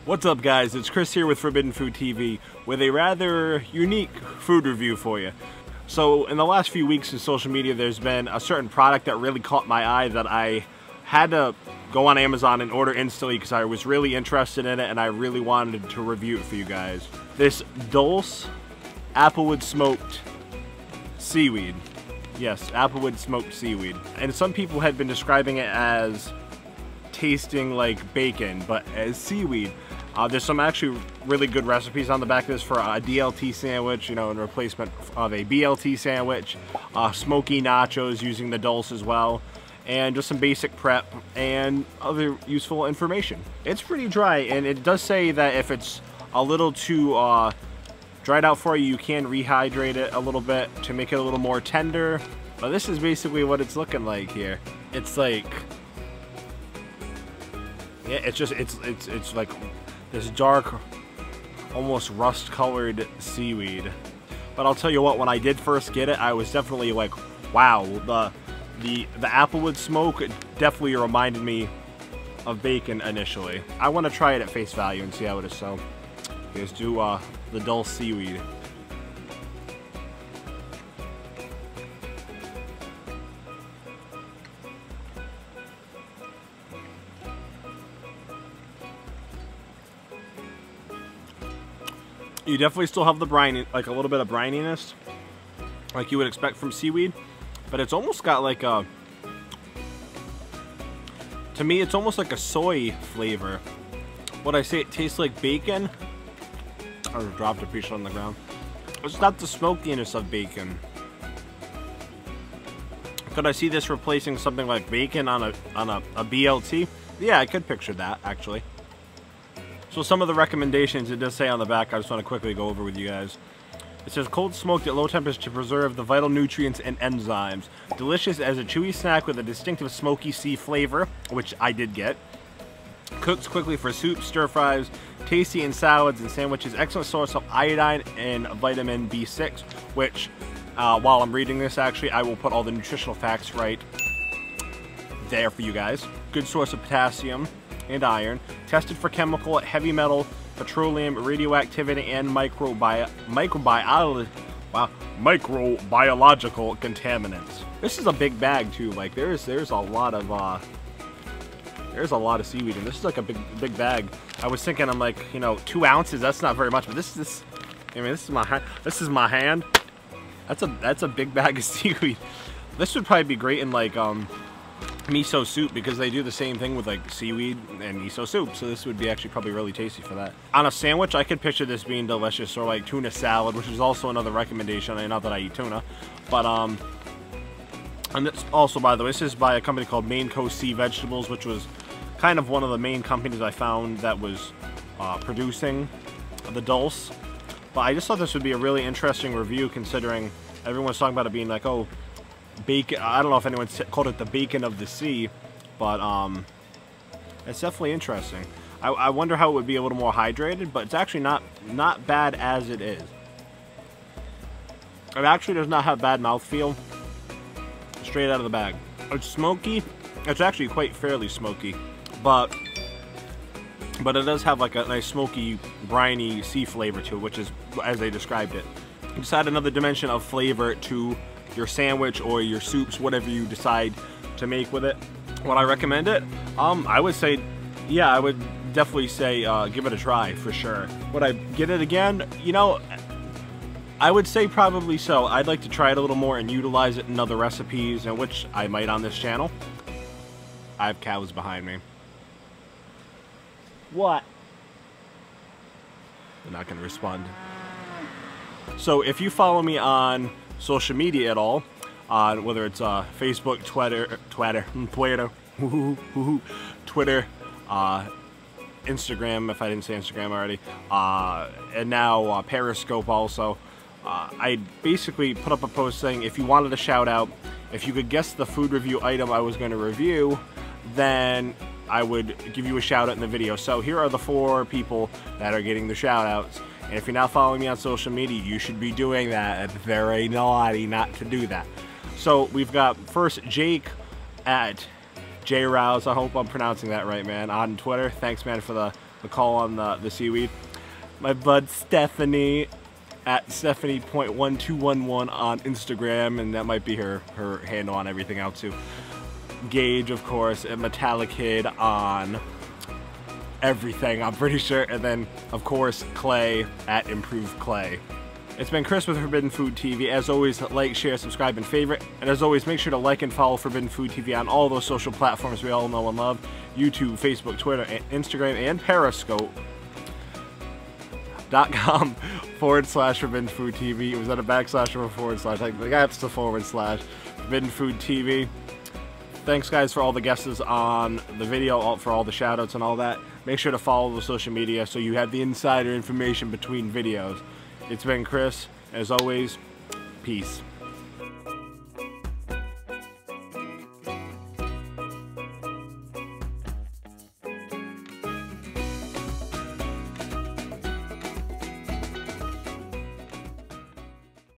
What's up guys, it's Chris here with Forbidden Food TV with a rather unique food review for you. So in the last few weeks in social media there's been a certain product that really caught my eye that I had to go on Amazon and order instantly because I was really interested in it and I really wanted to review it for you guys. This Dulce Applewood Smoked Seaweed. Yes, Applewood Smoked Seaweed. And some people had been describing it as tasting like bacon, but as seaweed. There's some actually really good recipes on the back of this for a DLT sandwich, you know, in replacement of a BLT sandwich, smoky nachos using the Dulce as well, and just some basic prep and other useful information. It's pretty dry, and it does say that if it's a little too dried out for you, you can rehydrate it a little bit to make it a little more tender. But this is basically what it's looking like here. It's like, yeah, it's like this dark, almost rust-colored seaweed. But I'll tell you what, when I did first get it, I was definitely like, wow, the Applewood smoke definitely reminded me of bacon initially. I want to try it at face value and see how it is. So let's do the Dulce seaweed. You definitely still have the briny, like a little bit of brininess, like you would expect from seaweed, but it's almost got like a, to me it's almost like a soy flavor. Would I say it tastes like bacon? I dropped a piece on the ground. It's not the smokiness of bacon. Could I see this replacing something like bacon on a BLT? Yeah, I could picture that actually. So some of the recommendations it does say on the back, I just want to quickly go over with you guys. It says cold smoked at low temperature to preserve the vital nutrients and enzymes. Delicious as a chewy snack with a distinctive smoky sea flavor, which I did get. Cooks quickly for soups, stir fries, tasty in salads and sandwiches. Excellent source of iodine and vitamin B6, which while I'm reading this actually, I will put all the nutritional facts right there for you guys. Good source of potassium and iron, tested for chemical, heavy metal, petroleum, radioactivity, and microbiological contaminants. This is a big bag too. Like there's a lot of seaweed, and this is like a big bag. I was thinking, I'm like, you know, 2 ounces. That's not very much, but this is my hand. That's a big bag of seaweed. This would probably be great in like miso soup, because they do the same thing with like seaweed and miso soup, so this would be actually probably really tasty for that. On a sandwich, I could picture this being delicious, or like tuna salad, which is also another recommendation. Not that I eat tuna, but and this also, by the way, this is by a company called Maine Coast Sea Vegetables, which was kind of one of the main companies I found that was producing the Dulce. But I just thought this would be a really interesting review, considering everyone's talking about it being like, oh, bacon. I don't know if anyone's called it the bacon of the sea, but it's definitely interesting. I wonder how it would be a little more hydrated, but it's actually not bad as it is. It actually does not have bad mouthfeel straight out of the bag. It's smoky. It's actually quite fairly smoky, but it does have like a nice smoky, briny sea flavor to it, which is as they described it. You just add another dimension of flavor to your sandwich or your soups, whatever you decide to make with it. Would I recommend it? I would say, yeah, I would definitely say give it a try for sure. Would I get it again? You know, I would say probably so. I'd like to try it a little more and utilize it in other recipes, and which I might on this channel. I have cows behind me. What? They're not going to respond. So if you follow me on social media at all, whether it's Facebook, Twitter, Instagram, if I didn't say Instagram already, and now Periscope also, I basically put up a post saying if you wanted a shout out, if you could guess the food review item I was going to review, then I would give you a shout out in the video. So here are the 4 people that are getting the shout outs. And if you're not following me on social media, you should be doing that. It's very naughty not to do that. So we've got first Jake at JRouse. I hope I'm pronouncing that right, man, on Twitter. Thanks, man, for the the call on the seaweed. My bud Stephanie at Stephanie.1211 on Instagram, and that might be her handle on everything else too. Gage, of course, and Metallic Kid on everything, I'm pretty sure. And then, of course, Clay at Improved Clay. It's been Chris with Forbidden Food TV. As always, like, share, subscribe, and favorite. And as always, make sure to like and follow Forbidden Food TV on all those social platforms we all know and love. YouTube, Facebook, Twitter, Instagram, and Periscope.com/Forbidden Food TV. Was that a backslash or a forward slash? I think that's the forward slash. Forbidden Food TV. Thanks, guys, for all the guesses on the video, for all the shout-outs and all that. Make sure to follow the social media so you have the insider information between videos. It's been Chris. As always, peace.